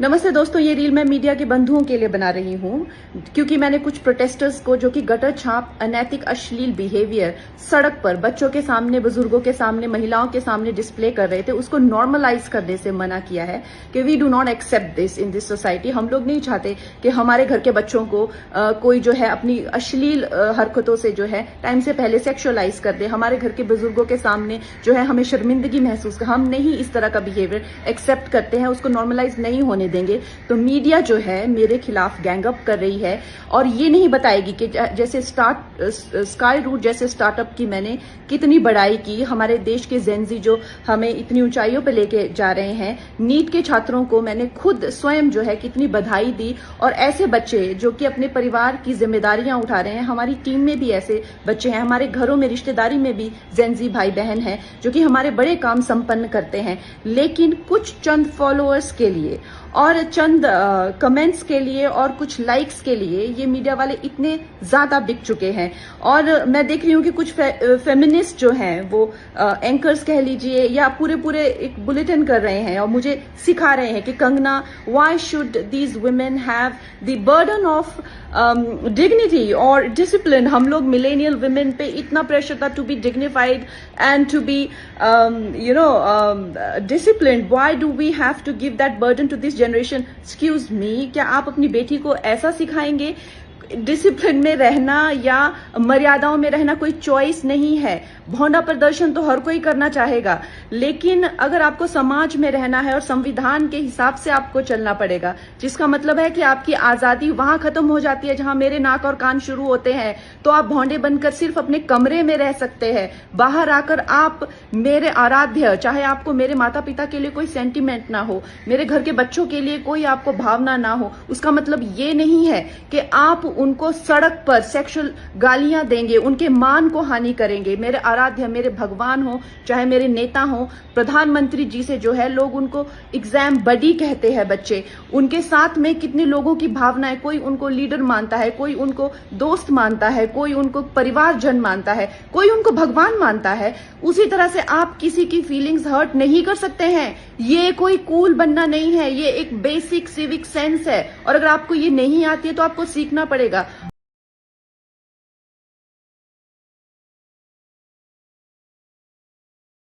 नमस्ते दोस्तों, ये रील मैं मीडिया के बंधुओं के लिए बना रही हूँ क्योंकि मैंने कुछ प्रोटेस्टर्स को जो कि गटर छाप, अनैतिक, अश्लील बिहेवियर सड़क पर बच्चों के सामने, बुजुर्गों के सामने, महिलाओं के सामने डिस्प्ले कर रहे थे, उसको नॉर्मलाइज करने से मना किया है कि we do not accept this in this society. हम लोग नहीं चाहते कि हमारे घर के बच्चों को कोई जो है अपनी अश्लील हरकतों से जो है टाइम से पहले सेक्सुअलाइज कर दे। हमारे घर के बुजुर्गों के सामने जो है हमें शर्मिंदगी महसूस कर, हम नहीं इस तरह का बिहेवियर एक्सेप्ट करते हैं, उसको नॉर्मलाइज नहीं होने देंगे। तो मीडिया जो है मेरे खिलाफ गैंगअप कर रही है और ये नहीं बताएगी कि जैसे स्काई रूट जैसे स्टार्टअप की मैंने कितनी बड़ाई की, हमारे देश के जेनजी जो हमें इतनी ऊंचाइयों पे लेके जा रहे हैं। नीट के छात्रों को मैंने खुद स्वयं जो है कितनी बधाई दी और ऐसे बच्चे जो कि अपने परिवार की जिम्मेदारियां उठा रहे हैं, हमारी टीम में भी ऐसे बच्चे हैं, हमारे घरों में रिश्तेदारी में भी जेनजी भाई बहन हैं जो कि हमारे बड़े काम संपन्न करते हैं, लेकिन कुछ चंद फॉलोअर्स के लिए और चंद कमेंट्स के लिए और कुछ लाइक्स के लिए ये मीडिया वाले इतने ज्यादा बिक चुके हैं। और मैं देख रही हूँ कि कुछ फेमिनिस्ट जो हैं वो एंकर्स कह लीजिए या पूरे एक बुलेटिन कर रहे हैं और मुझे सिखा रहे हैं कि Kangana, why should these women have the burden of dignity और डिसिप्लिन। हम लोग मिलेनियल वुमेन पे इतना प्रेशर था to be dignified and to be disciplined, why do we have to give that burden to this generation. Excuse me, क्या आप अपनी बेटी को ऐसा सिखाएंगे? डिसिप्लिन में रहना या मर्यादाओं में रहना कोई चॉइस नहीं है। भौंडा प्रदर्शन तो हर कोई करना चाहेगा, लेकिन अगर आपको समाज में रहना है और संविधान के हिसाब से आपको चलना पड़ेगा, जिसका मतलब है कि आपकी आजादी वहां खत्म हो जाती है जहां मेरे नाक और कान शुरू होते हैं। तो आप भौंडे बनकर सिर्फ अपने कमरे में रह सकते हैं, बाहर आकर आप मेरे आराध्य, चाहे आपको मेरे माता पिता के लिए कोई सेंटिमेंट ना हो, मेरे घर के बच्चों के लिए कोई आपको भावना ना हो, उसका मतलब ये नहीं है कि आप उनको सड़क पर सेक्सुअल गालियां देंगे, उनके मान को हानि करेंगे। मेरे आराध्य, मेरे भगवान हो, चाहे मेरे नेता हो, प्रधानमंत्री जी से जो है लोग उनको एग्जाम बडी कहते हैं बच्चे, उनके साथ में कितने लोगों की भावनाएं, कोई उनको लीडर मानता है, कोई उनको दोस्त मानता है, कोई उनको परिवारजन मानता है, कोई उनको भगवान मानता है। उसी तरह से आप किसी की फीलिंग्स हर्ट नहीं कर सकते हैं। ये कोई कूल बनना नहीं है, ये एक बेसिक सिविक सेंस है और अगर आपको ये नहीं आती है तो आपको सीखना पड़ेगा।